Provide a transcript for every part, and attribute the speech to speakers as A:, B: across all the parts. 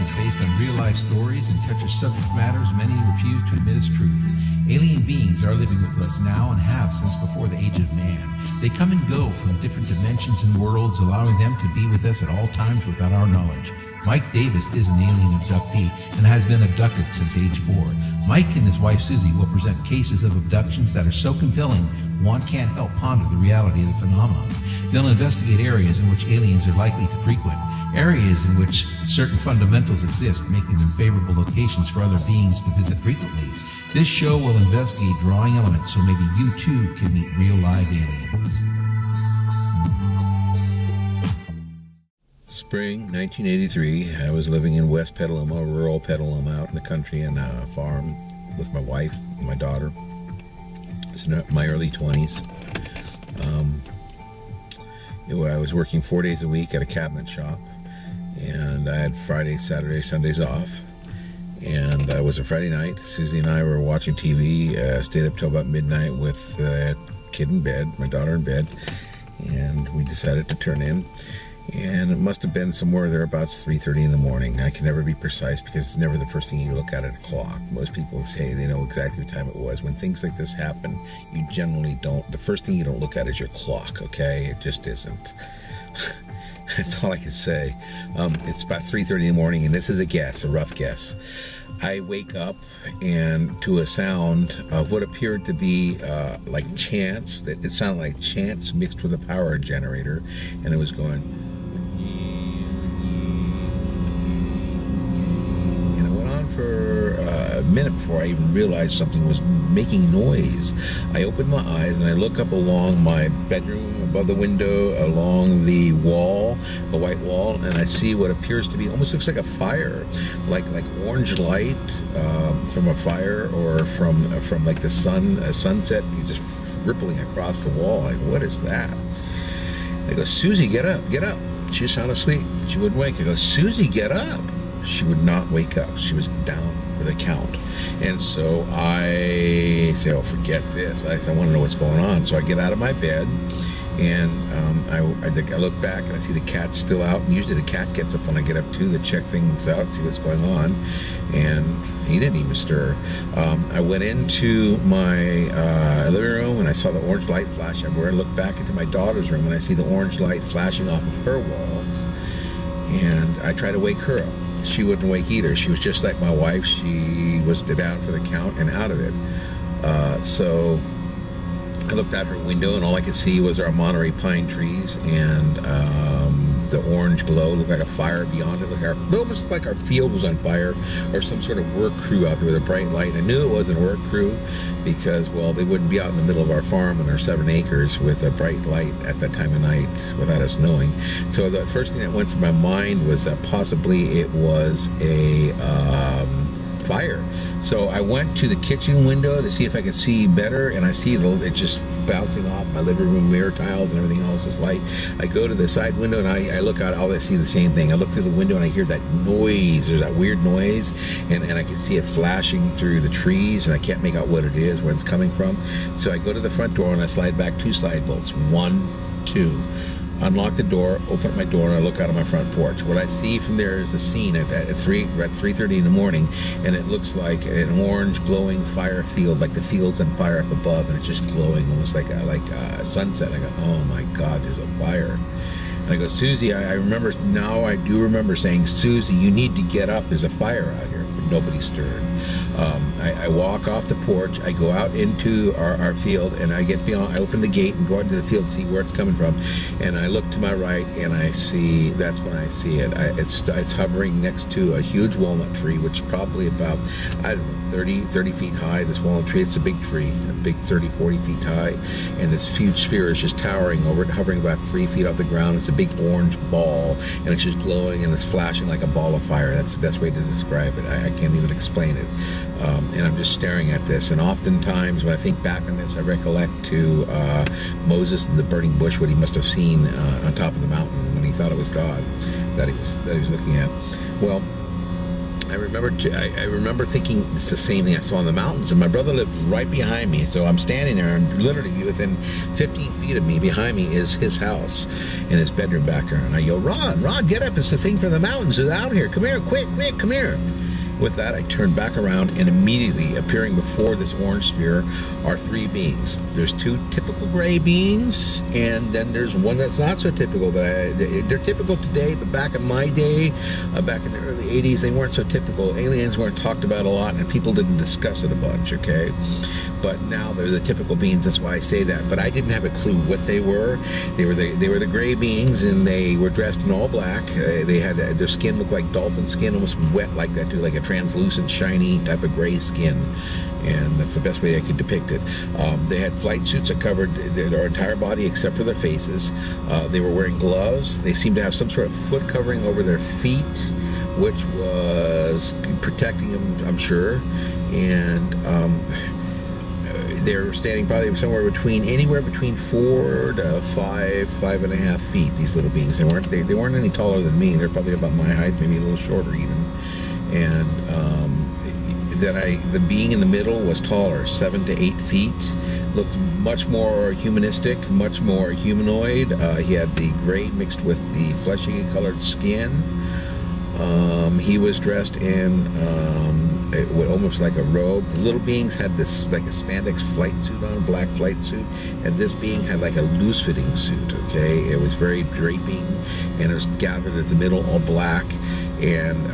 A: is based on real-life stories and touches subject matters many refuse to admit as truth. Alien beings are living with us now and have since before the age of man. They come and go from different dimensions and worlds, allowing them to be with us at all times without our knowledge. Mike Davis is an alien abductee and has been abducted since age 4. Mike and his wife Susie will present cases of abductions that are so compelling one can't help ponder the reality of the phenomenon. They'll investigate areas in which aliens are likely to frequent, areas in which certain fundamentals exist, making them favorable locations for other beings to visit frequently. This show will investigate drawing elements so maybe you too can meet real live aliens.
B: Spring 1983, I was living in West Petaluma, rural Petaluma, out in the country on a farm with my wife and my daughter. It's in my early 20s. I was working 4 days a week at a cabinet shop, and I had Friday, Saturday, Sundays off. And it was a Friday night. Susie and I were watching TV, stayed up till about midnight with the kid in bed, my daughter in bed, and we decided to turn in. And it must have been somewhere thereabouts 3:30 in the morning. I can never be precise because it's never the first thing you look at a clock. Most people say they know exactly what time it was. When things like this happen, you generally don't. The first thing you don't look at is your clock, okay? It just isn't. That's all I can say. It's about 3:30 in the morning, and this is a guess, a rough guess. I wake up and to a sound of what appeared to be like chants. That it sounded like chants mixed with a power generator, and it was going. And it went on for a minute before I even realized something was making noise. I opened my eyes and I look up along my bedroom, above the window, along the wall, the white wall, and I see what appears to be, almost looks like a fire, like orange light from a fire, or from like the sun, a sunset, just rippling across the wall. Like, what is that? I go, Susie, get up, get up. She was sound asleep. She wouldn't wake. I go, Susie, get up. She would not wake up. She was down for the count. And so I say, oh, forget this. I want to know what's going on. So I get out of my bed, and I look back and I see the cat still out. And usually the cat gets up when I get up too, to check things out, see what's going on. And he didn't even stir. I went into my living room and I saw the orange light flash everywhere. I looked back into my daughter's room and I see the orange light flashing off of her walls. And I tried to wake her up. She wouldn't wake either. She was just like my wife. She was down for the count and out of it. So I looked out her window and all I could see was our Monterey pine trees, and the orange glow looked like a fire beyond it. It almost like our field was on fire, or some sort of work crew out there with a bright light. I knew it wasn't a work crew because, well, they wouldn't be out in the middle of our farm and our 7 acres with a bright light at that time of night without us knowing. So the first thing that went through my mind was that possibly it was a fire. So I went to the kitchen window to see if I could see better, and I see it just bouncing off my living room mirror tiles and everything else, this light. I go to the side window and I look out, I see the same thing. I look through the window and I hear that noise. There's that weird noise, and I can see it flashing through the trees, and I can't make out what it is, where it's coming from. So I go to the front door and I slide back 2 slide bolts. 1, 2. Unlock the door, open up my door, and I look out on my front porch. What I see from there is a scene at 3:30 in the morning, and it looks like an orange glowing fire field, like the field's on fire up above, and it's just glowing almost like a sunset. I go, oh my God, there's a fire. And I go, Susie, I do remember saying, Susie, you need to get up, there's a fire out here. But nobody stirred. I walk off the porch, I go out into our field, and I open the gate and go out into the field to see where it's coming from, and I look to my right, and that's when I see it. It's hovering next to a huge walnut tree, which is probably about, I don't know, 30 feet high. This walnut tree, it's a big tree, a big 30, 40 feet high, and this huge sphere is just towering over it, hovering about 3 feet off the ground. It's a big orange ball, and it's just glowing, and it's flashing like a ball of fire. That's the best way to describe it. I can't even explain it. And I'm just staring at this, and oftentimes when I think back on this, I recollect to Moses in the burning bush, what he must have seen on top of the mountain when he thought it was God that he was looking at. Well, I remember thinking it's the same thing I saw in the mountains, and my brother lived right behind me, so I'm standing there, and literally within 15 feet of me, behind me, is his house and his bedroom back there, and I go, Rod, get up, it's the thing from the mountains, it's out here, come here, quick, come here. With that, I turned back around, and immediately appearing before this orange sphere are three beings. There's two typical gray beings, and then there's one that's not so typical. They're typical today, but back in my day, back in the early 80s, they weren't so typical. Aliens weren't talked about a lot, and people didn't discuss it a bunch, okay? But now they're the typical beings, that's why I say that. But I didn't have a clue what they were. They were the gray beings, and they were dressed in all black. They had their skin looked like dolphin skin, almost wet like that too, like a translucent, shiny type of gray skin, and that's the best way I could depict it. They had flight suits that covered their entire body except for their faces. They were wearing gloves. They seemed to have some sort of foot covering over their feet, which was protecting them, I'm sure. And they were standing probably anywhere between 4 to 5.5 feet. These little beings. They weren't any taller than me. They're probably about my height, maybe a little shorter even. And the being in the middle was taller, 7 to 8 feet, looked much more humanistic, much more humanoid. He had the gray mixed with the fleshy colored skin. He was dressed in almost like a robe. The little beings had this like a spandex flight suit on, a black flight suit, and this being had like a loose-fitting suit, okay? It was very draping, and it was gathered at the middle, all black. And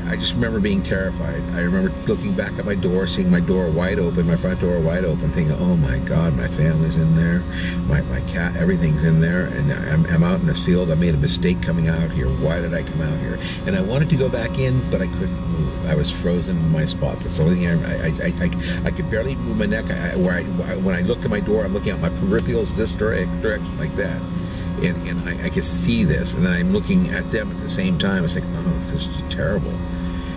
B: I just remember being terrified. I remember looking back at my door, seeing my door wide open, my front door wide open, thinking, oh my God, my family's in there, my cat, everything's in there, and I'm out in this field. I made a mistake coming out here. Why did I come out here? And I wanted to go back in, but I couldn't move. I was frozen in my spot. That's the only thing. I could barely move my neck. When I looked at my door, I'm looking at my peripherals this direction, like that. And I could see this, and then I'm looking at them at the same time. It's like, oh, this is terrible.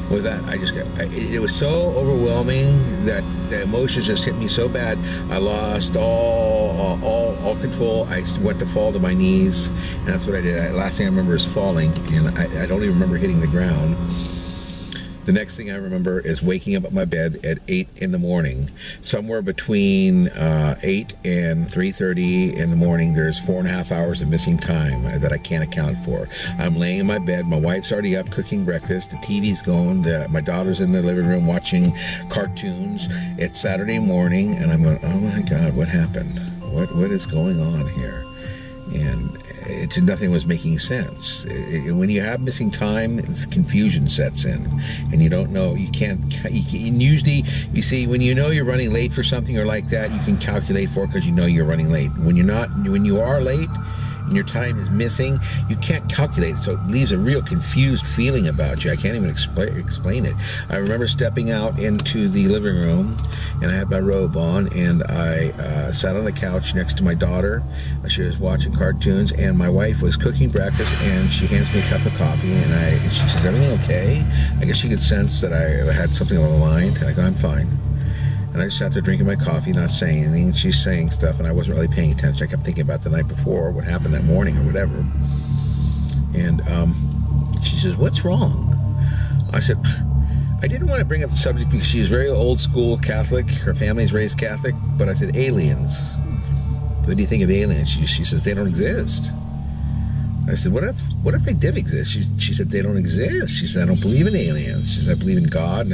B: With that, it was so overwhelming that the emotions just hit me so bad. I lost all control. I went to fall to my knees, and that's what I did. Last thing I remember is falling, and I don't even remember hitting the ground. The next thing I remember is waking up at my bed at 8 in the morning. Somewhere between 8 and 3:30 in the morning, there's 4.5 hours of missing time that I can't account for. I'm laying in my bed. My wife's already up cooking breakfast. The TV's going. My daughter's in the living room watching cartoons. It's Saturday morning, and I'm going, oh my God, what happened? What is going on here? And nothing was making sense. When you have missing time, confusion sets in, and you don't know. Usually, you see, when you know you're running late for something or like that, you can calculate for it because you know you're running late. When you are late and your time is missing, you can't calculate it, so it leaves a real confused feeling about you. I can't even explain it. I remember stepping out into the living room, and I had my robe on, and I sat on the couch next to my daughter. She was watching cartoons, and my wife was cooking breakfast, and she hands me a cup of coffee, and she said, everything okay? I guess she could sense that I had something on the mind, and I go, I'm fine. And I just sat there drinking my coffee, not saying anything. She's saying stuff, and I wasn't really paying attention. I kept thinking about the night before, what happened that morning or whatever. And she says, what's wrong? I said, I didn't want to bring up the subject because she's very old school Catholic. Her family's raised Catholic. But I said, aliens. What do you think of aliens? She says, they don't exist. I said, what if they did exist? She said, they don't exist. She said, I don't believe in aliens. She said, I believe in God. And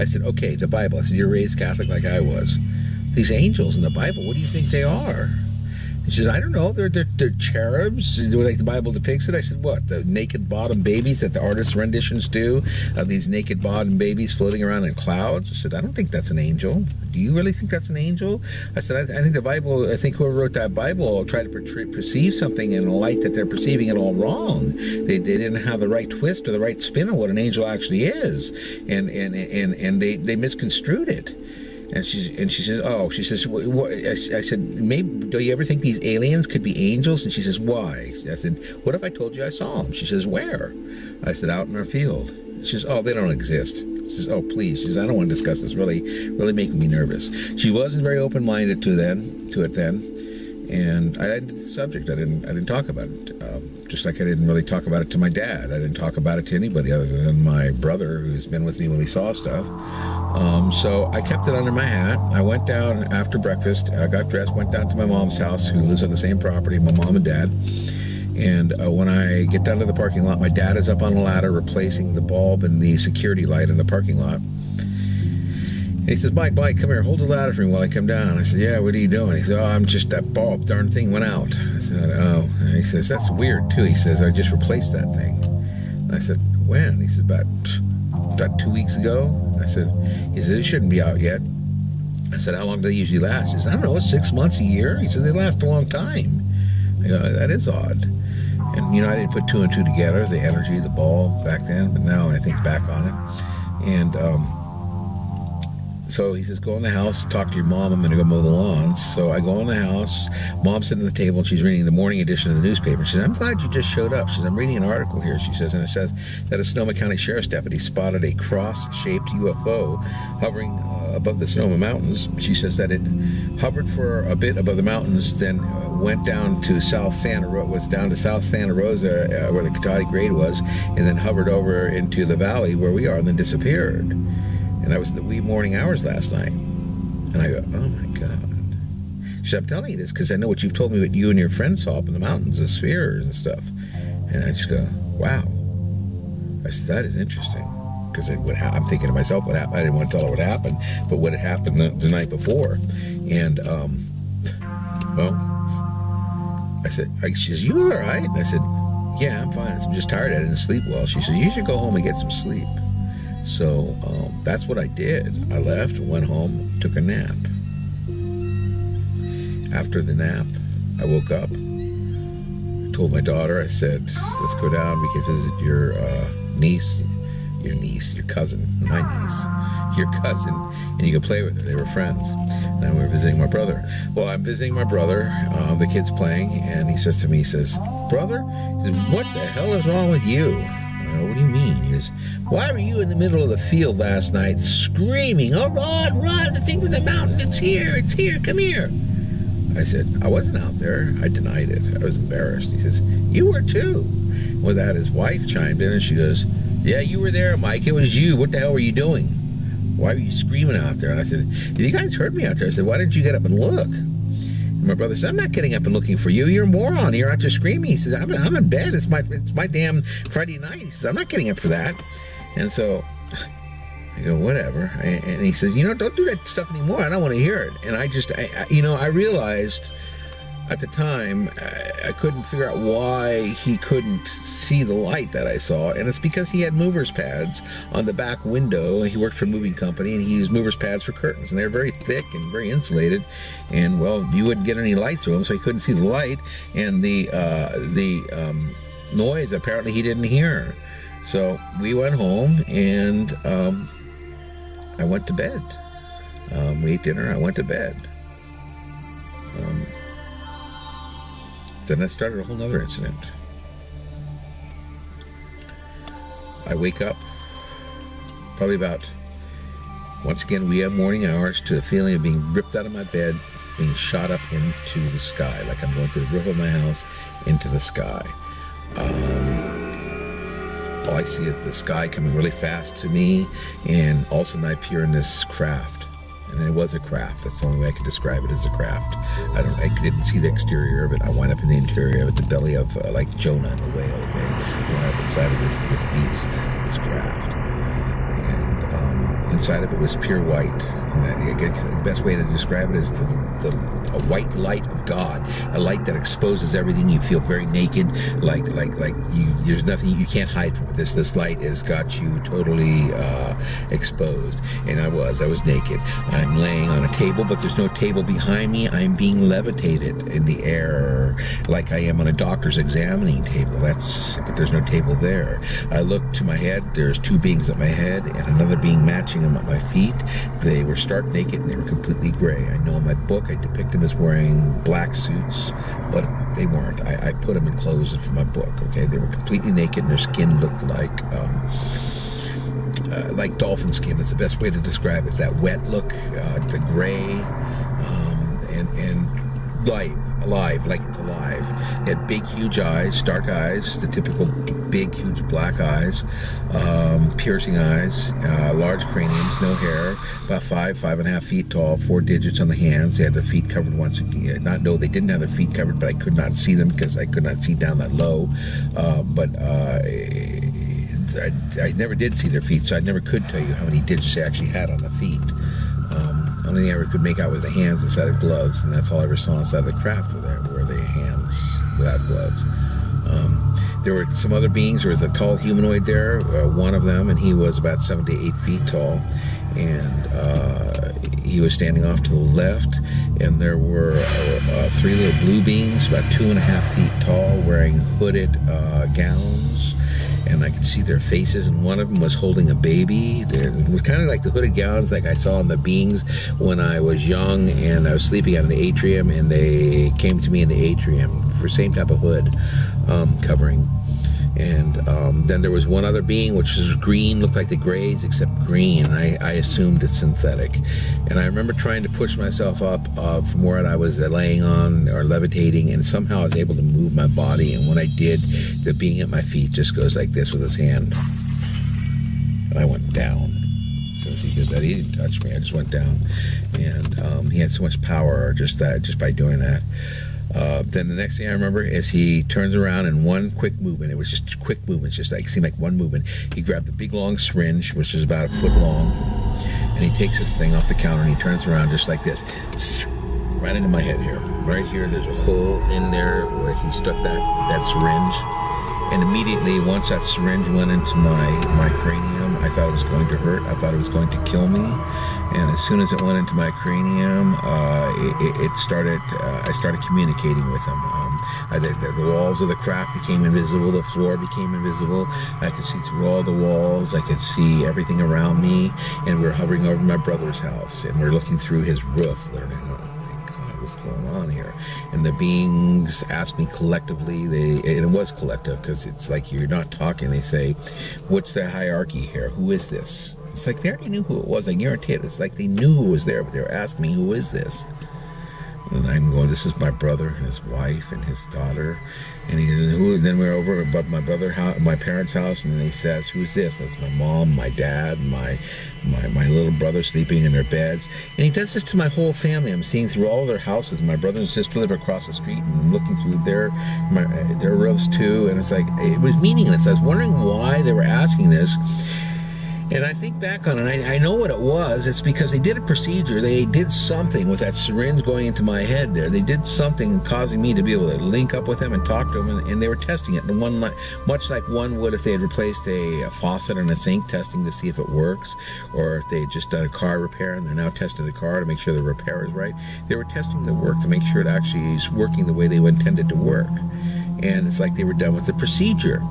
B: I said, okay, the Bible. I said, you're raised Catholic like I was. These angels in the Bible, what do you think they are? And she says, I don't know. They're cherubs, like the Bible depicts it. I said, what? The naked bottom babies that the artist renditions do of these naked bottom babies floating around in clouds? I said, I don't think that's an angel. Do you really think that's an angel? I said, I think the Bible, I think whoever wrote that Bible tried to perceive something in a light that they're perceiving it all wrong. They didn't have the right twist or the right spin on what an angel actually is. And they misconstrued it. And she says, oh, she says, what? I said, maybe, do you ever think these aliens could be angels? And she says, why? I said, what if I told you I saw them? She says, where? I said, out in our field. She says, oh, they don't exist. She says, oh, please. She says, I don't want to discuss this. Really making me nervous. She wasn't very open-minded to it then. And I ended the subject. I didn't talk about it. Just like I didn't really talk about it to my dad. I didn't talk about it to anybody other than my brother, who's been with me when we saw stuff. So I kept it under my hat. I went down after breakfast. I got dressed, went down to my mom's house, who lives on the same property, my mom and dad. And when I get down to the parking lot, my dad is up on a ladder replacing the bulb and the security light in the parking lot. And he says, Mike, come here, hold the ladder for me while I come down. I said, yeah, what are you doing? He said, oh, I'm just, that bulb, darn thing went out. I said, oh. And he says, that's weird, too. He says, I just replaced that thing. And I said, when? He says, about 2 weeks ago. I said, he said, it shouldn't be out yet. I said, how long do they usually last? He says, I don't know, 6 months, a year? He said, they last a long time. I go, that is odd. And, I didn't put two and two together, the energy, the ball back then, but now I think back on it. And so he says, go in the house, talk to your mom, I'm going to go mow the lawns. So I go in the house, mom's sitting at the table, and she's reading the morning edition of the newspaper. She says, I'm glad you just showed up. She says, I'm reading an article here, she says, and it says that a Sonoma County Sheriff's deputy spotted a cross-shaped UFO hovering above the Sonoma Mountains. She says that it hovered for a bit above the mountains, then went down to South Santa Rosa, where the Cotati grade was, and then hovered over into the valley where we are, and then disappeared. And that was in the wee morning hours last night. And I go, oh my God. She said, I'm telling you this because I know what you've told me, what you and your friends saw up in the mountains, the spheres and stuff. And I just go, wow. I said, that is interesting. Because I'm thinking to myself, what happened? I didn't want to tell her what happened, but what had happened the night before. And, I said, she says, you all right? And I said, yeah, I'm fine. I'm just tired. I didn't sleep well. She said, you should go home and get some sleep. So that's what I did. I left, went home, took a nap. After the nap, I woke up, told my daughter, I said, let's go down, we can visit your cousin, my niece, your cousin, and you can play with her. They were friends. And we were visiting my brother. Well, I'm visiting my brother, the kid's playing, and he says to me, brother, he says, what the hell is wrong with you? What do you mean? He says, why were you in the middle of the field last night screaming, oh, run, the thing from the mountain, it's here, come here. I said, I wasn't out there. I denied it. I was embarrassed. He says, you were too. With that, his wife chimed in, and she goes, yeah, you were there, Mike. It was you. What the hell were you doing? Why were you screaming out there? And I said, you guys heard me out there. I said, why didn't you get up and look? And my brother said, I'm not getting up and looking for you. You're a moron. You're out there screaming. He says, I'm in bed. It's my damn Friday night. He says, I'm not getting up for that. And so I go, whatever. And he says, don't do that stuff anymore. I don't want to hear it. And I realized at the time, I couldn't figure out why he couldn't see the light that I saw, and it's because he had movers pads on the back window. He worked for a moving company, and he used movers pads for curtains, and they're very thick and very insulated, and, well, you wouldn't get any light through them, so he couldn't see the light, and the noise, apparently, he didn't hear. So we went home, and I went to bed. We ate dinner, I went to bed. Then that started a whole other incident. I wake up, probably about, once again, we have morning hours, to the feeling of being ripped out of my bed, being shot up into the sky, like I'm going through the roof of my house into the sky. All I see is the sky coming really fast to me, and all of a sudden I appear in this craft. And it was a craft. That's the only way I could describe it, as a craft. I didn't see the exterior of it. I wind up in the interior of it, the belly of, like Jonah in a whale, okay? I wind up inside of this beast, this craft. And inside of it was pure white. And the best way to describe it is a white light of God, a light that exposes everything. You feel very naked, like there's nothing, you can't hide from it. This light has got you totally exposed. And I was naked. I'm laying on a table, but there's no table behind me. I'm being levitated in the air like I am on a doctor's examining table. But there's no table there. I look to my head. There's two beings at my head and another being matching them at my feet. They were stark naked and they were completely gray. I know in my book I depict them as wearing black suits, but they weren't. I put them in clothes for my book, okay? They were completely naked and their skin looked like dolphin skin. That's the best way to describe it. That wet look, the gray, and light, a alive, like it's alive. It had big, huge eyes, dark eyes, the typical big, huge black eyes, piercing eyes, large craniums, no hair, about 5.5 feet tall, 4 digits on the hands. They had their feet covered once again. No, they didn't have their feet covered, but I could not see them because I could not see down that low. I never did see their feet, so I never could tell you how many digits they actually had on the feet. Only thing I ever could make out was the hands inside of gloves, and that's all I ever saw inside the craft were the hands without gloves. There were some other beings. There was a tall humanoid there, one of them, and he was about 7 to 8 feet tall, and he was standing off to the left, and there were 3 little blue beings, about 2.5 feet tall, wearing hooded gowns, and I could see their faces, and one of them was holding a baby. It was kind of like the hooded gowns like I saw in the beings when I was young and I was sleeping out in the atrium, and they came to me in the atrium for same type of hood covering. And then there was one other being which was green, looked like the Greys except green, and I assumed it's synthetic. And I remember trying to push myself up from where I was laying on or levitating, and somehow I was able to move my body, and when I did, the being at my feet just goes like this with his hand. And I went down. As soon as he did that, he didn't touch me, I just went down. And he had so much power just by doing that. Then the next thing I remember is he turns around in one quick movement. It was just quick movements, just like seemed like one movement. He grabbed the big long syringe, which is about 1 foot long, and he takes this thing off the counter and he turns around just like this, right into my head here. Right here, there's a hole in there where he stuck that syringe. And immediately, once that syringe went into my cranium, I thought it was going to hurt. I thought it was going to kill me. And as soon as it went into my cranium, I started communicating with him. The walls of the craft became invisible. The floor became invisible. I could see through all the walls. I could see everything around me. And we were hovering over my brother's house. And we're looking through his roof, learning, what's going on here. And the beings asked me collectively, and it was collective because it's like you're not talking. They say, what's the hierarchy here? Who is this? It's like they already knew who it was. I guarantee it. It's like they knew who was there, but they were asking me, who is this? And I'm going, this is my brother and his wife and his daughter. And he says, who? Then we're over above my parents' house, and then he says, who's this? That's my mom, my dad, my little brother sleeping in their beds. And he does this to my whole family. I'm seeing through all of their houses. My brother and sister live across the street, and I'm looking through their roofs too. And it's like, it was meaningless. I was wondering why they were asking this. And I think back on it, I know what it was. It's because they did a procedure. They did something with that syringe going into my head there. They did something causing me to be able to link up with them and talk to them, and they were testing it. And much like one would if they had replaced a faucet and a sink, testing to see if it works, or if they had just done a car repair and they're now testing the car to make sure the repair is right. They were testing the work to make sure it actually is working the way they intended to work. And it's like they were done with the procedure.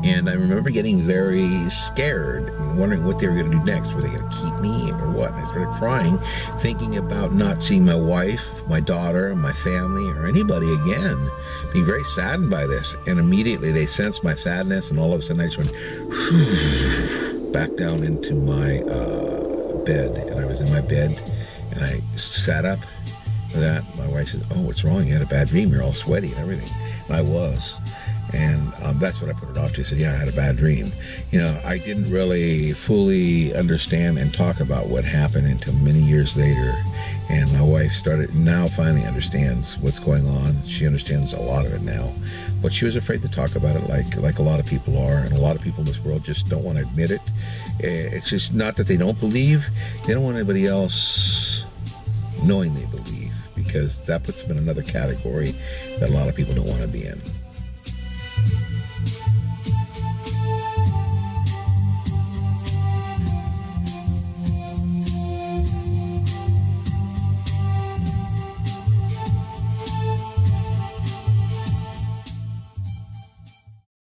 B: And I remember getting very scared and wondering what they were going to do next. Were they going to keep me or what? And I started crying, thinking about not seeing my wife, my daughter, my family, or anybody again. Being very saddened by this. And immediately they sensed my sadness, and all of a sudden I just went back down into my bed. And I was in my bed, and I sat up for that. My wife said, oh, what's wrong? You had a bad dream. You're all sweaty and everything. And I was. And that's what I put it off to. I said, yeah, I had a bad dream. I didn't really fully understand and talk about what happened until many years later. And my wife finally understands what's going on. She understands a lot of it now. But she was afraid to talk about it like a lot of people are. And a lot of people in this world just don't want to admit it. It's just not that they don't believe. They don't want anybody else knowing they believe, because that puts them in another category that a lot of people don't want to be in.